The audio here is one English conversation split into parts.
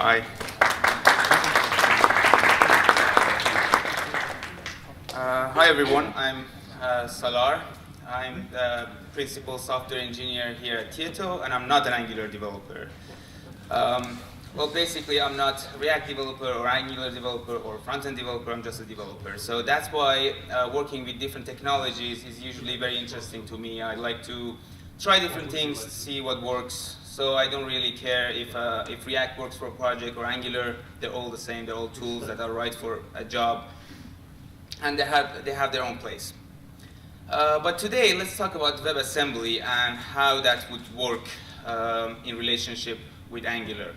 Hi. Hi everyone, I'm Sallar. I'm the principal software engineer here at Tieto, and I'm not an Angular developer. Well, basically, I'm not a React developer or Angular developer or front-end developer, I'm just a developer. So that's why working with different technologies is usually very interesting to me. I like to try different things, see what works. So I don't really care if React works for a project or Angular. They're all the same. They're all tools that are right for a job, and they have their own place. But today, let's talk about WebAssembly and how that would work in relationship with Angular.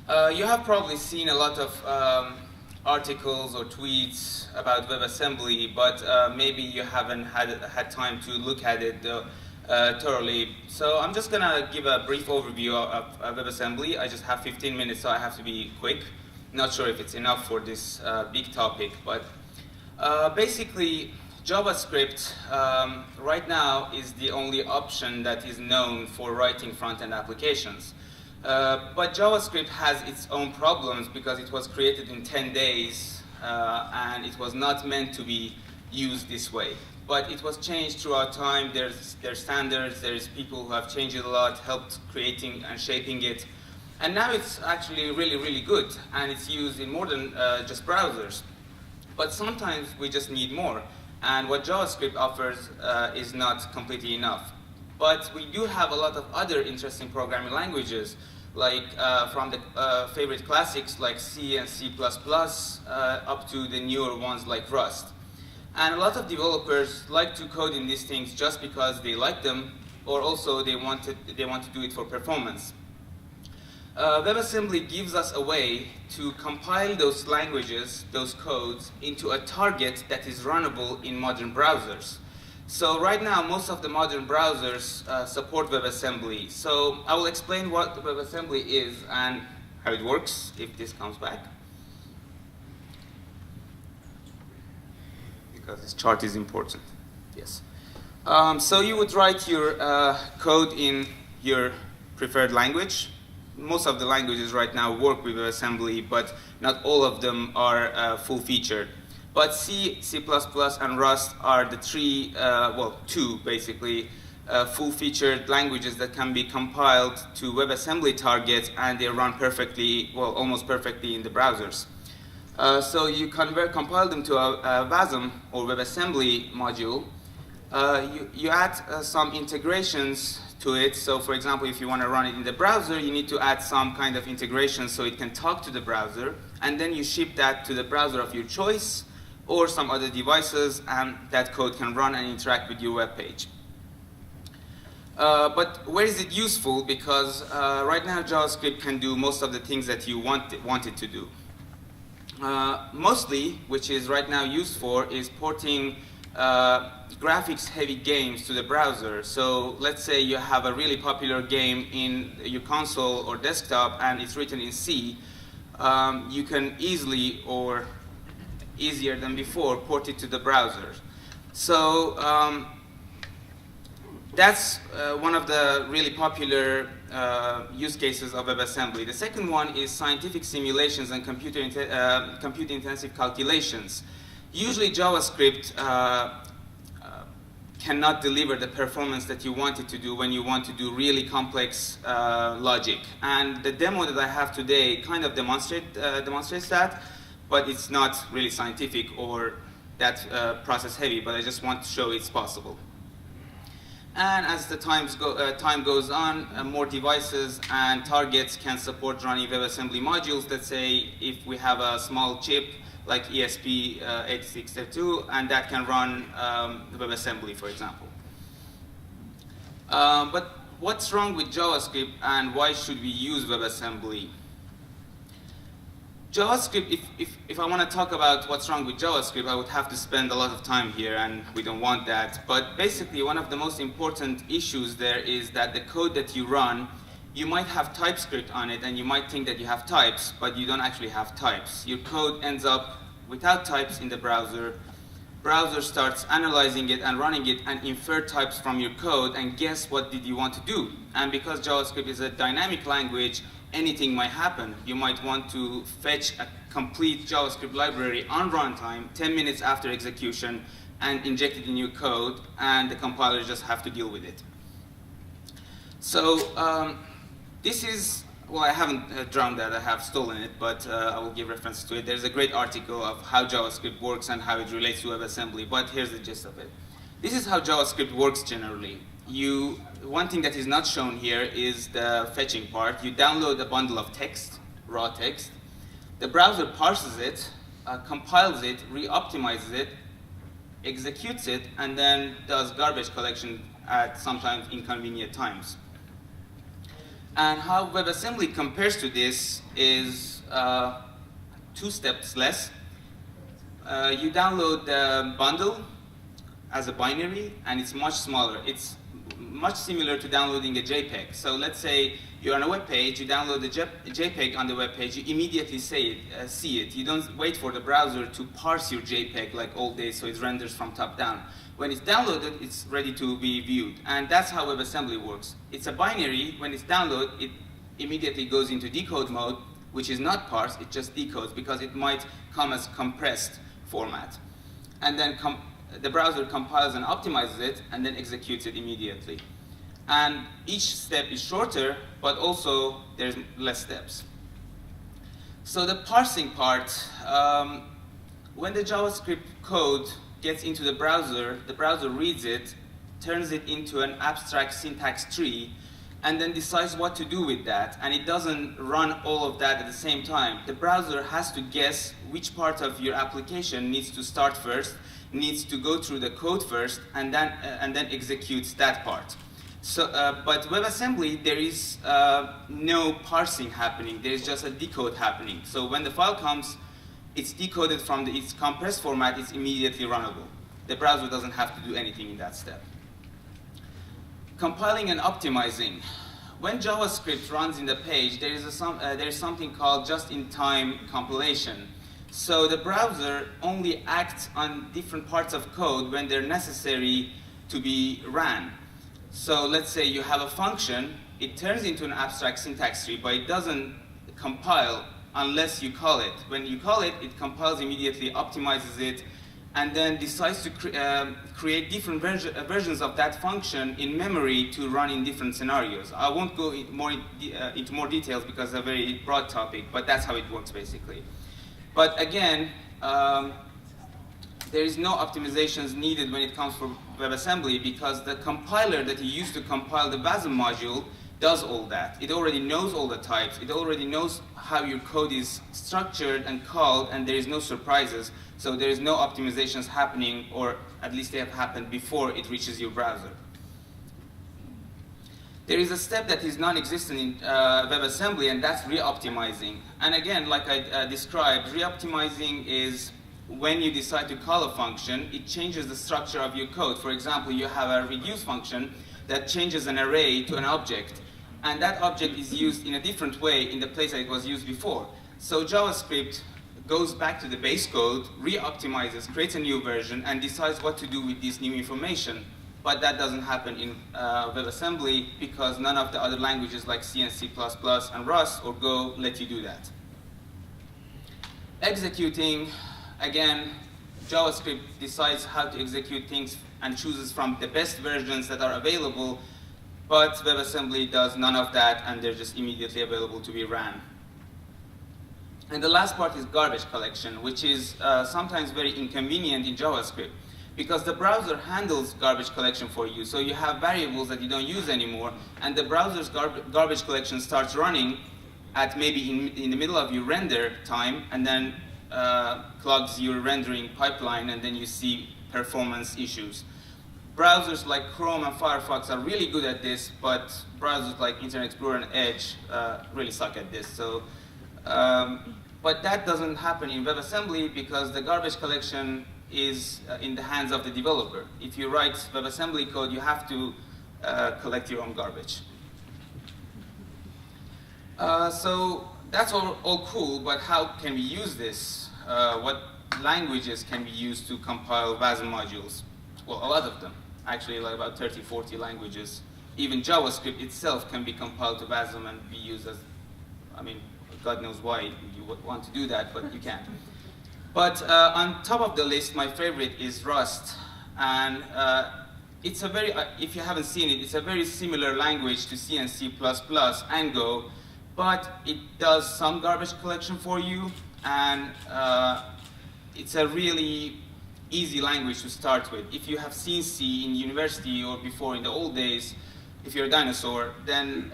You have probably seen a lot of articles or tweets about WebAssembly, but maybe you haven't had time to look at it thoroughly. So I'm just going to give a brief overview of WebAssembly. I just have 15 minutes, so I have to be quick. Not sure if it's enough for this big topic, but basically, JavaScript right now is the only option that is known for writing front-end applications. But JavaScript has its own problems because it was created in 10 days and it was not meant to be used this way. But it was changed throughout time. There's standards, there's people who have changed it a lot, helped creating and shaping it. And now it's actually really, really good, and it's used in more than just browsers. But sometimes we just need more, and what JavaScript offers is not completely enough. But we do have a lot of other interesting programming languages, like from the favorite classics like C and C++, up to the newer ones like Rust. And a lot of developers like to code in these things just because they like them, or also they want to do it for performance. WebAssembly gives us a way to compile those languages, those codes, into a target that is runnable in modern browsers. So right now, most of the modern browsers support WebAssembly. So I will explain what WebAssembly is and how it works, if this comes back. Because this chart is important. Yes. So you would write your code in your preferred language. Most of the languages right now work with WebAssembly, but not all of them are full-featured. But C, C++, and Rust are the two basically, full-featured languages that can be compiled to WebAssembly targets, and they run perfectly, well, almost perfectly in the browsers. So you compile them to a WASM or WebAssembly module. You add some integrations to it. So for example, if you want to run it in the browser, you need to add some kind of integration so it can talk to the browser, and then you ship that to the browser of your choice or some other devices, and that code can run and interact with your web page. But where is it useful? Because right now JavaScript can do most of the things that you want it to do. Mostly, which is right now used for, is porting graphics-heavy games to the browser. So let's say you have a really popular game in your console or desktop and it's written in C. You can easily, or easier than before, port it to the browser. So that's one of the really popular use cases of WebAssembly. The second one is scientific simulations and compute-intensive calculations. Usually JavaScript cannot deliver the performance that you want it to do when you want to do really complex logic. And the demo that I have today kind of demonstrates that, but it's not really scientific or that process heavy, but I just want to show it's possible. And as the time goes on, more devices and targets can support running WebAssembly modules. Let's say if we have a small chip like ESP8632, and that can run WebAssembly, for example. But what's wrong with JavaScript, and why should we use WebAssembly? JavaScript, if I want to talk about what's wrong with JavaScript, I would have to spend a lot of time here, and we don't want that. But basically, one of the most important issues there is that the code that you run, you might have TypeScript on it, and you might think that you have types, but you don't actually have types. Your code ends up without types in the browser. Browser starts analyzing it and running it and infer types from your code and guess what did you want to do. And because JavaScript is a dynamic language, anything might happen. You might want to fetch a complete JavaScript library on runtime 10 minutes after execution and inject it in your code, and the compiler just have to deal with it. So this is, well, I haven't drawn that, I have stolen it, but I will give reference to it. There's a great article of how JavaScript works and how it relates to WebAssembly, but here's the gist of it. This is how JavaScript works generally. One thing that is not shown here is the fetching part. You download a bundle of text, raw text. The browser parses it, compiles it, re-optimizes it, executes it, and then does garbage collection at sometimes inconvenient times. And how WebAssembly compares to this is 2 steps less. You download the bundle as a binary, and it's much smaller. It's much similar to downloading a JPEG. So let's say you're on a web page, you download the JPEG on the web page, you immediately see it. You don't wait for the browser to parse your JPEG like old days, so it renders from top down. When it's downloaded, it's ready to be viewed. And that's how WebAssembly works. It's a binary. When it's downloaded, it immediately goes into decode mode, which is not parsed, it just decodes, because it might come as compressed format. And then the browser compiles and optimizes it, and then executes it immediately. And each step is shorter, but also there's less steps. So the parsing part, when the JavaScript code gets into the browser reads it, turns it into an abstract syntax tree, and then decides what to do with that. And it doesn't run all of that at the same time. The browser has to guess which part of your application needs to start first, needs to go through the code first, and then executes that part. So, but WebAssembly, there is no parsing happening. There is just a decode happening. So when the file comes, it's decoded from its compressed format. It's immediately runnable. The browser doesn't have to do anything in that step. Compiling and optimizing. When JavaScript runs in the page, there is something called just-in-time compilation. So the browser only acts on different parts of code when they're necessary to be ran. So let's say you have a function, it turns into an abstract syntax tree, but it doesn't compile unless you call it. When you call it, it compiles immediately, optimizes it, and then decides to create different versions of that function in memory to run in different scenarios. I won't go into more details because it's a very broad topic, but that's how it works basically. But again, there is no optimizations needed when it comes from WebAssembly, because the compiler that you use to compile the WASM module does all that. It already knows all the types. It already knows how your code is structured and called, and there is no surprises. So there is no optimizations happening, or at least they have happened before it reaches your browser. There is a step that is non-existent in WebAssembly, and that's re-optimizing. And again, like I described, re-optimizing is when you decide to call a function, it changes the structure of your code. For example, you have a reduce function that changes an array to an object, and that object is used in a different way in the place that it was used before. So JavaScript goes back to the base code, re-optimizes, creates a new version, and decides what to do with this new information. But that doesn't happen in WebAssembly because none of the other languages like C and C++ and Rust or Go let you do that. Executing, again, JavaScript decides how to execute things and chooses from the best versions that are available, but WebAssembly does none of that, and they're just immediately available to be ran. And the last part is garbage collection, which is sometimes very inconvenient in JavaScript, because the browser handles garbage collection for you. So you have variables that you don't use anymore, and the browser's garbage collection starts running at maybe in the middle of your render time, and then clogs your rendering pipeline, and then you see performance issues. Browsers like Chrome and Firefox are really good at this, but browsers like Internet Explorer and Edge really suck at this. So, but that doesn't happen in WebAssembly because the garbage collection is in the hands of the developer. If you write WebAssembly code, you have to collect your own garbage. So that's all cool, but how can we use this? What languages can we use to compile WASM modules? Well, a lot of them. Actually, like about 30, 40 languages. Even JavaScript itself can be compiled to WASM and be used as I mean, God knows why you would want to do that, but you can't. But on top of the list, my favorite is Rust. And it's a very, if you haven't seen it, it's a very similar language to C and C++ and Go, but it does some garbage collection for you, and it's a really easy language to start with. If you have seen C in university or before in the old days, if you're a dinosaur, then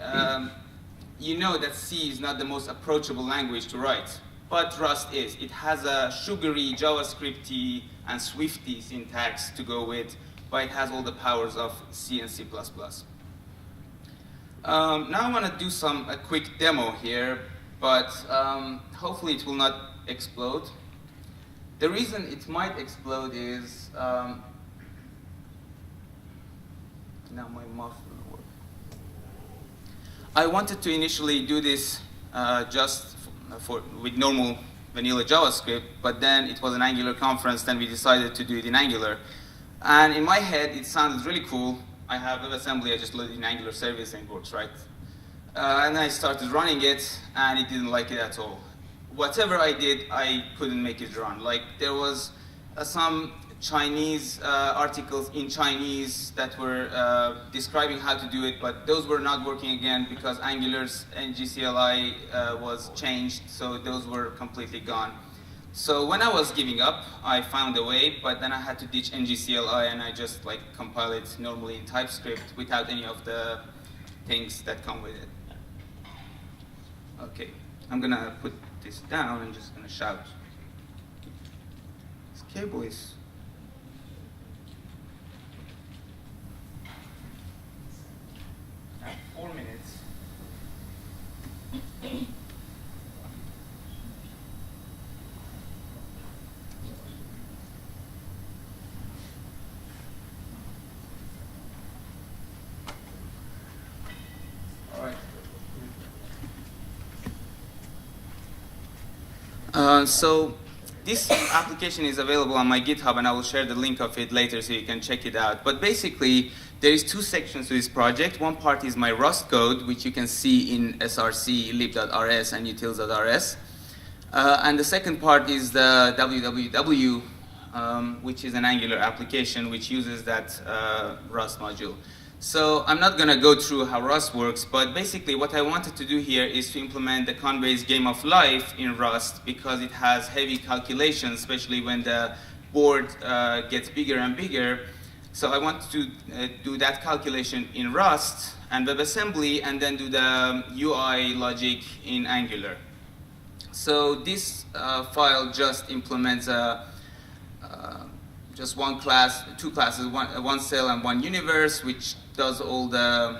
you know that C is not the most approachable language to write, but Rust is. It has a sugary, JavaScripty, and Swifty syntax to go with, but it has all the powers of C and C++. Now I want to do a quick demo here, but hopefully it will not explode. The reason it might explode is, now my mouse will work. I wanted to initially do this just with normal vanilla JavaScript, but then it was an Angular conference, then we decided to do it in Angular. And in my head, it sounded really cool. I have WebAssembly, I just loaded in Angular service and it works, right? And I started running it, and it didn't like it at all. Whatever I did, I couldn't make it run. Like, there was some Chinese articles in Chinese that were describing how to do it, but those were not working again because Angular's NGCLI was changed, so those were completely gone. So when I was giving up, I found a way, but then I had to ditch NGCLI and I just compile it normally in TypeScript without any of the things that come with it. Okay, I'm gonna put this down and just gonna shout. This cable is... I have 4 minutes. So this application is available on my GitHub, and I will share the link of it later so you can check it out. But basically, there is 2 sections to this project. One part is my Rust code, which you can see in src, lib.rs, and utils.rs. And the second part is the www, which is an Angular application which uses that Rust module. So I'm not going to go through how Rust works, but basically what I wanted to do here is to implement the Conway's game of life in Rust because it has heavy calculations, especially when the board gets bigger and bigger. So I want to do that calculation in Rust and WebAssembly, and then do the UI logic in Angular. So this file just implements just one class, 2 classes, one cell and one universe, which does all the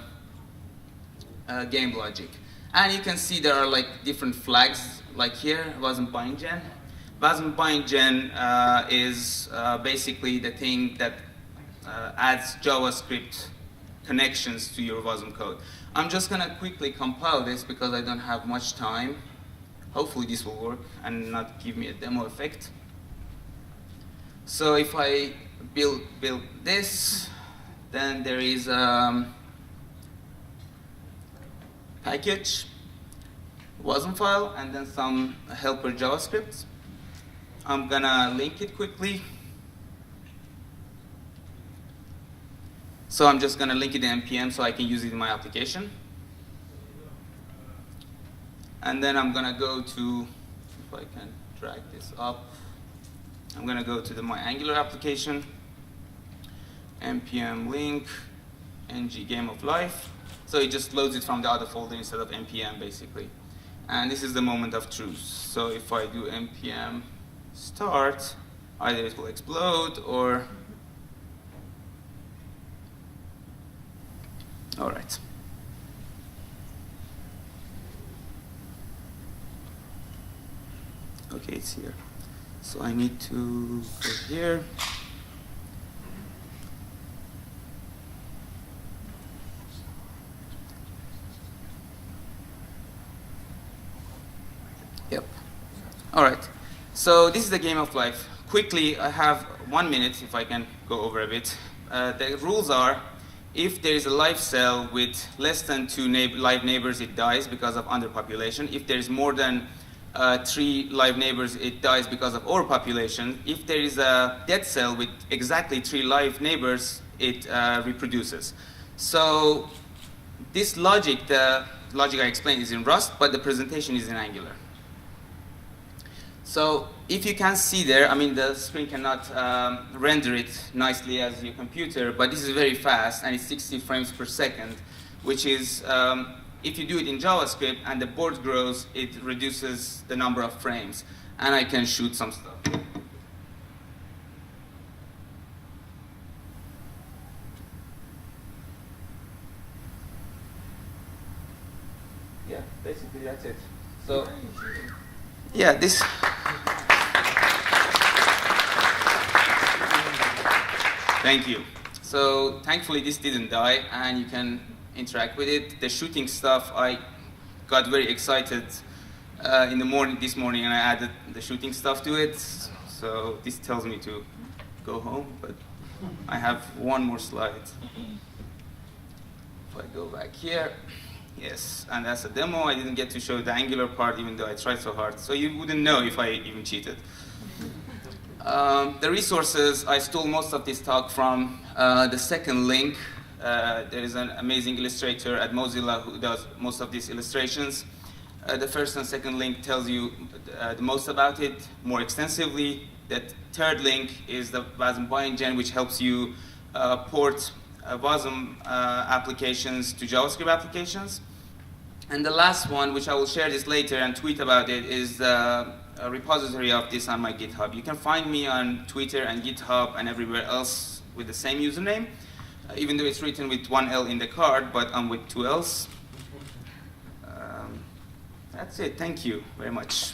game logic. And you can see there are different flags, like here, wasn't bind gen. Wasn't bind gen is basically the thing that adds JavaScript connections to your WASM code. I'm just going to quickly compile this because I don't have much time. Hopefully this will work and not give me a demo effect. So if I build this, then there is a package, WASM file, and then some helper JavaScript. I'm gonna link it quickly. So I'm just gonna link it in npm so I can use it in my application. And then I'm gonna go to, if I can drag this up, I'm gonna go to my Angular application, npm link, ng game of life. So it just loads it from the other folder instead of npm, basically. And this is the moment of truth. So if I do npm start, either it will explode or... All right. Okay, it's here. So I need to go here. Yep. All right. So this is the game of life. Quickly, I have 1 minute, if I can go over a bit. The rules are, If there is a live cell with less than 2 live neighbors, it dies because of underpopulation. If there is more than 3 live neighbors, it dies because of overpopulation. If there is a dead cell with exactly 3 live neighbors, it reproduces. So this logic, the logic I explained, is in Rust, but the presentation is in Angular. So if you can see there, I mean, the screen cannot render it nicely as your computer, but this is very fast, and it's 60 frames per second, which is, if you do it in JavaScript and the board grows, it reduces the number of frames. And I can shoot some stuff. Yeah, basically that's it. So, yeah, this. Thank you. So thankfully this didn't die, and you can interact with it. The shooting stuff, I got very excited in the morning this morning, and I added the shooting stuff to it. So this tells me to go home, but I have one more slide. If I go back here, yes, and that's a demo. I didn't get to show the Angular part, even though I tried so hard. So you wouldn't know if I even cheated. The resources, I stole most of this talk from the second link. There is an amazing illustrator at Mozilla who does most of these illustrations. The first and second link tells you the most about it more extensively. The third link is the WASM bioengine, which helps you port WASM applications to JavaScript applications. And the last one, which I will share this later and tweet about it, is the repository of this on my GitHub. You can find me on Twitter and GitHub and everywhere else with the same username, even though it's written with 1 L in the card, but I'm with 2 Ls. That's it. Thank you very much.